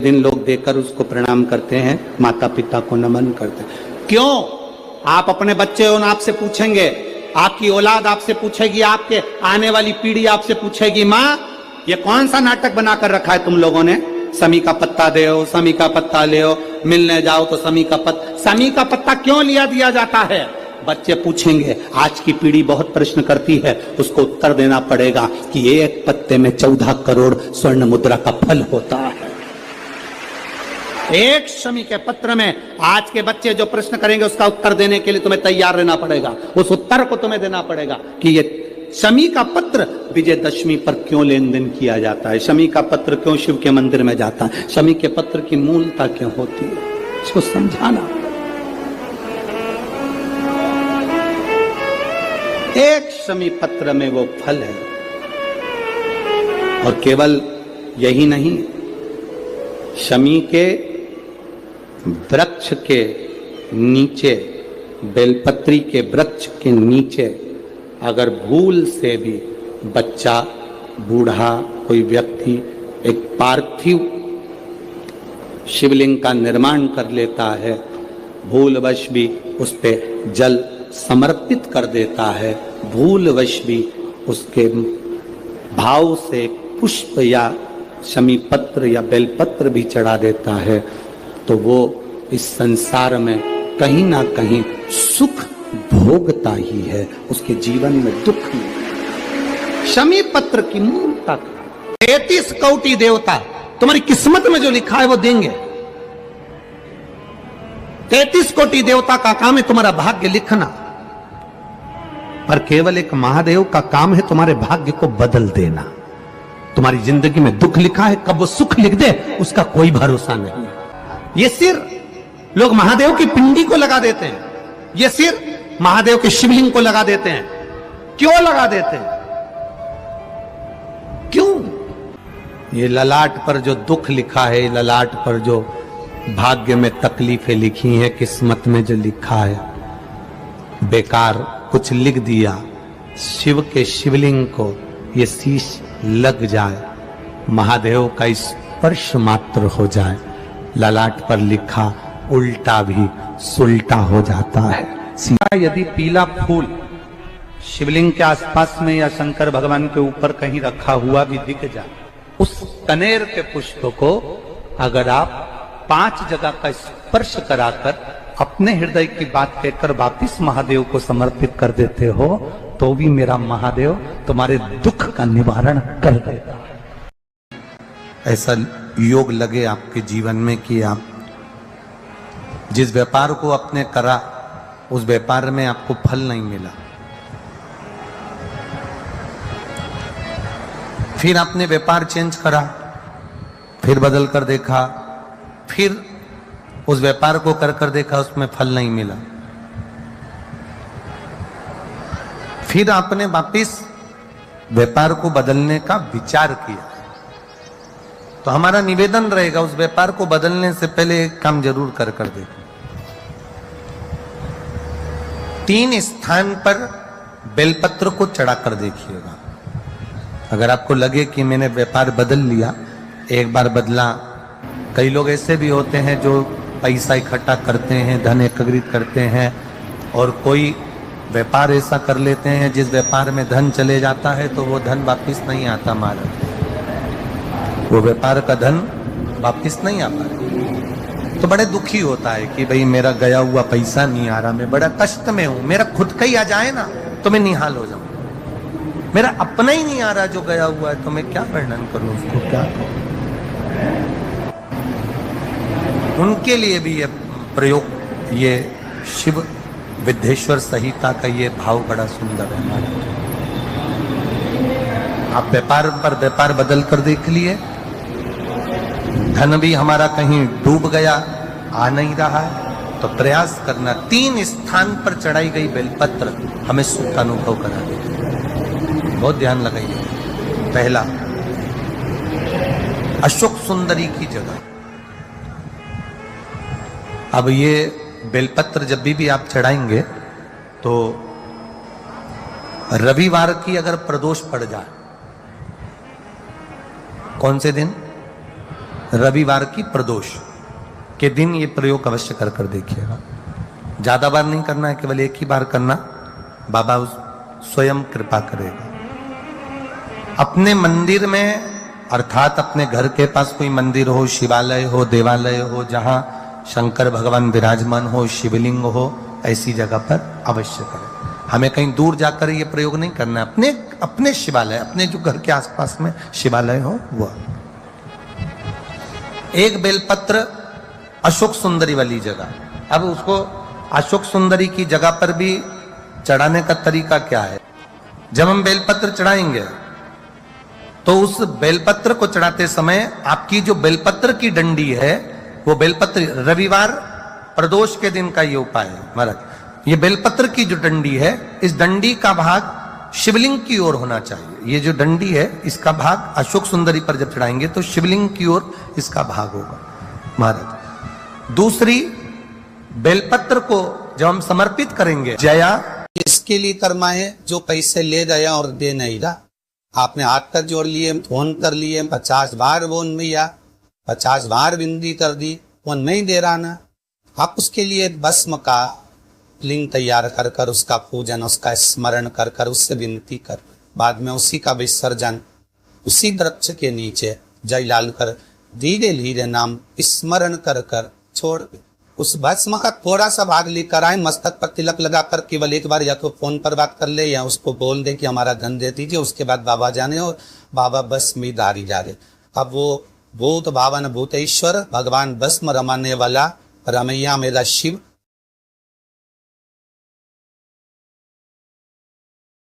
दिन लोग देखकर उसको प्रणाम करते हैं, माता पिता को नमन करते हैं। क्यों? आप अपने बच्चे हो, आपसे पूछेंगे, आपकी औलाद आपसे पूछेगी, आपके आने वाली पीढ़ी आपसे पूछेगी, माँ ये कौन सा नाटक बनाकर रखा है तुम लोगों ने? समी का पत्ता दे, समी का पत्ता ले, मिलने जाओ तो समी का पत्ता क्यों लिया दिया जाता है? बच्चे पूछेंगे। आज की पीढ़ी बहुत प्रश्न करती है, उसको उत्तर देना पड़ेगा कि एक पत्ते में 14 करोड़ स्वर्ण मुद्रा का फल होता है। एक शमी के पत्र में आज के बच्चे जो प्रश्न करेंगे उसका उत्तर देने के लिए तुम्हें तैयार रहना पड़ेगा। उस उत्तर को तुम्हें देना पड़ेगा कि ये शमी का पत्र विजयदशमी पर क्यों लेन देन किया जाता है, शमी का पत्र क्यों शिव के मंदिर में जाता है, शमी के पत्र की मूलता क्यों होती है, इसको समझाना। एक शमी पत्र में वो फल है। और केवल यही नहीं, शमी के वृक्ष के नीचे, बेलपत्री के वृक्ष के नीचे अगर भूल से भी बच्चा, बूढ़ा, कोई व्यक्ति एक पार्थिव शिवलिंग का निर्माण कर लेता है, भूलवश भी उस पे जल समर्पित कर देता है, भूलवश भी उसके भाव से पुष्प या शमी पत्र या बेलपत्र भी चढ़ा देता है, तो वो इस संसार में कहीं ना कहीं सुख भोगता ही है, उसके जीवन में दुख नहीं। शमी पत्र की मूलता 33 कोटि देवता तुम्हारी किस्मत में जो लिखा है वो देंगे। 33 कोटि देवता का काम है तुम्हारा भाग्य लिखना, पर केवल एक महादेव का काम है तुम्हारे भाग्य को बदल देना। तुम्हारी जिंदगी में दुख लिखा है, कब वो सुख लिख दे उसका कोई भरोसा नहीं। ये सिर लोग महादेव की पिंडी को लगा देते हैं, ये सिर महादेव के शिवलिंग को लगा देते हैं। क्यों लगा देते हैं? क्यों? ये ललाट पर जो दुख लिखा है, ललाट पर जो भाग्य में तकलीफें लिखी हैं, किस्मत में जो लिखा है, बेकार कुछ लिख दिया, शिव के शिवलिंग को ये शीश लग जाए, महादेव का स्पर्श मात्र हो जाए, ललाट पर लिखा उल्टा भी सुल्टा हो जाता है। यदि पीला फूल शिवलिंग के आसपास में या शंकर भगवान के ऊपर कहीं रखा हुआ भी दिख जाए, उस कनेर के पुष्प को अगर आप 5 जगह का स्पर्श कराकर अपने हृदय की बात कहकर वापिस महादेव को समर्पित कर देते हो, तो भी मेरा महादेव तुम्हारे दुख का निवारण कर देता है। ऐसा योग लगे आपके जीवन में कि आप जिस व्यापार को आपने करा उस व्यापार में आपको फल नहीं मिला, फिर आपने व्यापार चेंज करा, फिर बदल कर देखा, फिर उस व्यापार को कर देखा, उसमें फल नहीं मिला, फिर आपने वापिस व्यापार को बदलने का विचार किया, तो हमारा निवेदन रहेगा उस व्यापार को बदलने से पहले एक काम जरूर कर देखो। 3 स्थान पर बेलपत्र को चढ़ाकर देखिएगा। अगर आपको लगे कि मैंने व्यापार बदल लिया, एक बार बदला, कई लोग ऐसे भी होते हैं जो पैसा इकट्ठा करते हैं, धन एकत्रित करते हैं, और कोई व्यापार ऐसा कर लेते हैं जिस व्यापार में धन चले जाता है तो वो धन वापिस नहीं आता, महाराज वो व्यापार का धन वापिस नहीं आता, तो बड़े दुखी होता है कि भाई मेरा गया हुआ पैसा नहीं आ रहा, मैं बड़ा कष्ट में हूं, मेरा खुद का ही आ जाए ना तो मैं निहाल हो जाऊं, मेरा अपना ही नहीं आ रहा जो गया हुआ है, तो मैं क्या वर्णन करूं उसको, क्या करूं। उनके लिए भी ये प्रयोग, ये शिव विद्येश्वर संहिता का ये भाव बड़ा सुंदर है। आप व्यापार पर व्यापार बदल कर देख लिए, धन भी हमारा कहीं डूब गया, आ नहीं रहा है, तो प्रयास करना 3 स्थान पर चढ़ाई गई बेलपत्र हमें सुख का अनुभव करा देगी। बहुत ध्यान लगाइए। पहला, अशोक सुंदरी की जगह। अब ये बेलपत्र जब भी आप चढ़ाएंगे तो रविवार की अगर प्रदोष पड़ जाए, कौन से दिन? रविवार की प्रदोष के दिन ये प्रयोग अवश्य कर कर देखिएगा। ज्यादा बार नहीं करना है, केवल एक ही बार करना, बाबा स्वयं कृपा करेगा। अपने मंदिर में अर्थात अपने घर के पास कोई मंदिर हो, शिवालय हो, देवालय हो, जहां शंकर भगवान विराजमान हो, शिवलिंग हो, ऐसी जगह पर अवश्य करें। हमें कहीं दूर जाकर ये प्रयोग नहीं करना है, अपने अपने शिवालय, अपने जो घर के आसपास में शिवालय हो वो। एक बेलपत्र अशोक सुंदरी वाली जगह, अब उसको अशोक सुंदरी की जगह पर भी चढ़ाने का तरीका क्या है? जब हम बेलपत्र चढ़ाएंगे तो उस बेलपत्र को चढ़ाते समय आपकी जो बेलपत्र की डंडी है, वो बेलपत्र, रविवार प्रदोष के दिन का ये उपाय है महाराज। ये बेलपत्र की जो डंडी है, इस डंडी का भाग शिवलिंग की ओर होना चाहिए। ये जो डंडी है, इसका भाग अशोक सुंदरी पर जब चढ़ाएंगे तो शिवलिंग की ओर इसका भाग होगा महाराज। दूसरी, बेलपत्र को जब हम समर्पित करेंगे, जया इसके लिए कर्मा है जो पैसे ले गया और दे नहीं रहा। आपने हाथ कर जोड़ लिए, फोन कर लिए, 50 बार बोन मैया, 50 बार विनती कर दी, वो नहीं दे रहा ना, आप उसके लिए भस्म का लिंग तैयार कर कर उसका पूजन, उसका स्मरण कर कर उससे विनती कर, बाद में उसी का विसर्जन उसी वृक्ष के नीचे जयलाल कर धीरे धीरे नाम स्मरण कर कर छोड़। उस भस्म का थोड़ा सा भाग लेकर आए, मस्तक पर तिलक लगाकर केवल एक बार या तो फोन पर बात कर ले या उसको बोल दे कि हमारा धन दे दीजिए, उसके बाद बाबा जाने और बाबा बस में दारी जा रहे। अब वो भूत भावन भूतेश्वर भगवान भस्म रमाने वाला रमैया मेरा शिव